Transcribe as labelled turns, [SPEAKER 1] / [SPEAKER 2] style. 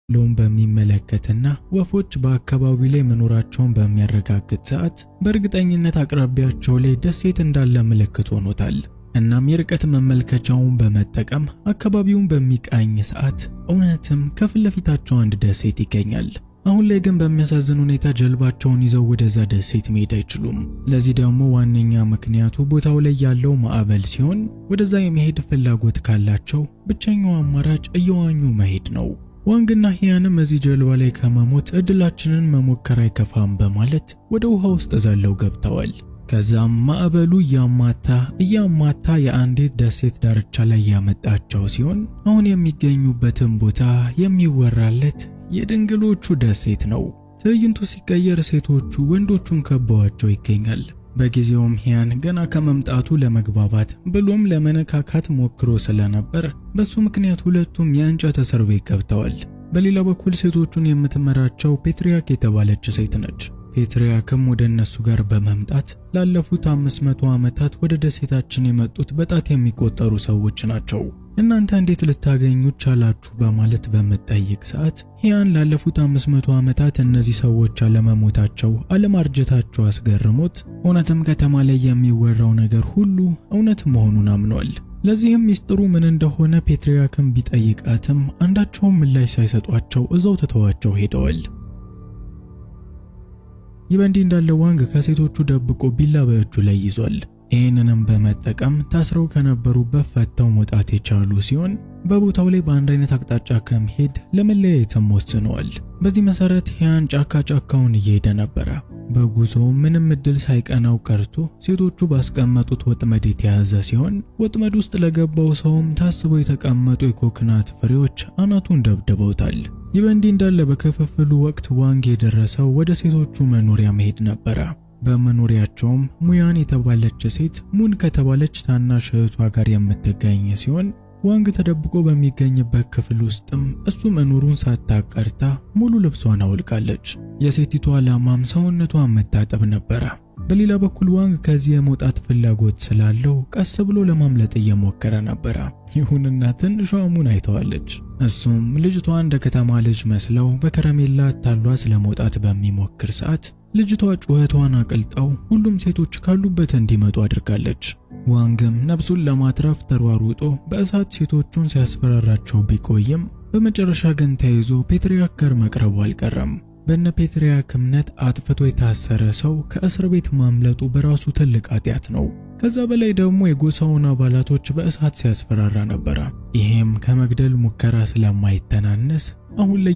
[SPEAKER 1] ሎም በሚመለከትና ወፎች በአካባቢው ላይ መኖራቸውን በሚያረጋግጥ ሰዓት በእርግጠኝነት አቅራቢያቸው ላይ ደሴት እንዳለ ምልክት ሆኖታል። እናም የርቀት መመልከቻውን በመጠቀም አካባቢውን በሚቃኝ ሰዓት እውነትም ከፊት ለፊታቸው አንድ ደሴት ይገኛል። አሁን ላይ ግን በሚያሳዝን ሁኔታ ጀልባቸውን ይዘው ወደዛ ደሴት መሄድ አይችሉም። ለዚህ ደግሞ ዋነኛ ምክንያቱ ቦታው ላይ ያለው ማዕበል ሲሆን ወደዛ የመሄድ ፍላጎት ካላቸው ብቸኛው አማራጭ እየዋኙ መሄድ ነው። ዋንግና ሂያንም እዚህ ጀልባ ላይ ከመሞት እድላችንን መሞከር አይከፋም በማለት ወደ ውሃ ውስጥ ዘለው ገብተዋል። ከዛም ማዕበሉ እያማታ የአንዲት ደሴት ዳርቻ ላይ ያመጣቸው ሲሆን አሁን የሚገኙበትን ቦታ የሚወራለት የድንግሎቹ ደሴት ነው። ትዕይንቱ ሲቀየር ሴቶቹ ወንዶቹን ከበዋቸው ይገኛል። በጊዜውም ሂያን ገና ከመምጣቱ ለመግባባት ብሎም ለመነካካት ሞክሮ ስለነበር በሱ ምክንያት ሁለቱም የእንጨት እስር ቤት ገብተዋል። በሌላ በኩል ሴቶቹን የምትመራቸው ፔትሪያክ የተባለች ሴት ነች። ፔትሪያክም ወደ እነሱ ጋር በመምጣት ላለፉት 500 ዓመታት ወደ ደሴታችን የመጡት በጣት የሚቆጠሩ ሰዎች ናቸው፣ እናንተ እንዴት ልታገኙት ቻላችሁ በማለት በመጠየቅ ሰዓት ሂያን ላለፉት 500 ዓመታት እነዚህ ሰዎች አለመሞታቸው አለማርጀታቸው አስገርሞት እውነትም ከተማ ላይ የሚወራው ነገር ሁሉ እውነት መሆኑን አምኗል። ለዚህም ሚስጥሩ ምን እንደሆነ ፔትሪያክም ቢጠይቃትም አንዳቸውም ምላሽ ሳይሰጧቸው እዛው ተተዋቸው ሄደዋል። ይህ በእንዲህ እንዳለ ዋንግ ከሴቶቹ ደብቆ ቢላ በእጁ ላይ ይዟል። ይህንንም በመጠቀም ታስረው ከነበሩበት ፈተው መውጣት የቻሉ ሲሆን በቦታው ላይ በአንድ አይነት አቅጣጫ ከመሄድ ለመለያየትም ወስነዋል። በዚህ መሰረት ሂያን ጫካውን እየሄደ ነበረ። በጉዞው ምንም እድል ሳይቀናው ቀርቶ ሴቶቹ ባስቀመጡት ወጥመድ የተያዘ ሲሆን ወጥመድ ውስጥ ለገባው ሰውም ታስበው የተቀመጡ የኮክናት ፍሬዎች አናቱን ደብድበውታል። ይህ በእንዲህ እንዳለ በክፍፍሉ ወቅት ዋንግ የደረሰው ወደ ሴቶቹ መኖሪያ መሄድ ነበረ። በመኖሪያቸውም ሙያን የተባለች ሴት ሙን ከተባለች ታናሽ እህቷ ጋር የምትገኝ ሲሆን ዋንግ ተደብቆ በሚገኝበት ክፍል ውስጥም እሱ መኖሩን ሳታቀርታ ሙሉ ልብሷን አውልቃለች። የሴቲቱ ዓላማም ሰውነቷን መታጠብ ነበረ። በሌላ በኩል ዋንግ ከዚህ የመውጣት ፍላጎት ስላለው ቀስ ብሎ ለማምለጥ እየሞከረ ነበረ። ይሁንና ትንሿ ሙን አይተዋለች። እሱም ልጅቷ እንደ ከተማ ልጅ መስለው በከረሜላ አታሏት ለመውጣት በሚሞክር ሰዓት ልጅቷ ጩኸቷን አቅልጣው ሁሉም ሴቶች ካሉበት እንዲመጡ አድርጋለች። ዋንግም ነፍሱን ለማትረፍ ተሯሩጦ በእሳት ሴቶቹን ሲያስፈራራቸው ቢቆይም በመጨረሻ ግን ተይዞ ፔትሪያክ ጋር መቅረቡ አልቀረም። በነ ፔትሪያክ እምነት አጥፍቶ የታሰረ ሰው ከእስር ቤት ማምለጡ በራሱ ትልቅ ኃጢአት ነው። ከዛ በላይ ደግሞ የጎሳውን አባላቶች በእሳት ሲያስፈራራ ነበረ። ይሄም ከመግደል ሙከራ ስለማይተናነስ አሁን ላይ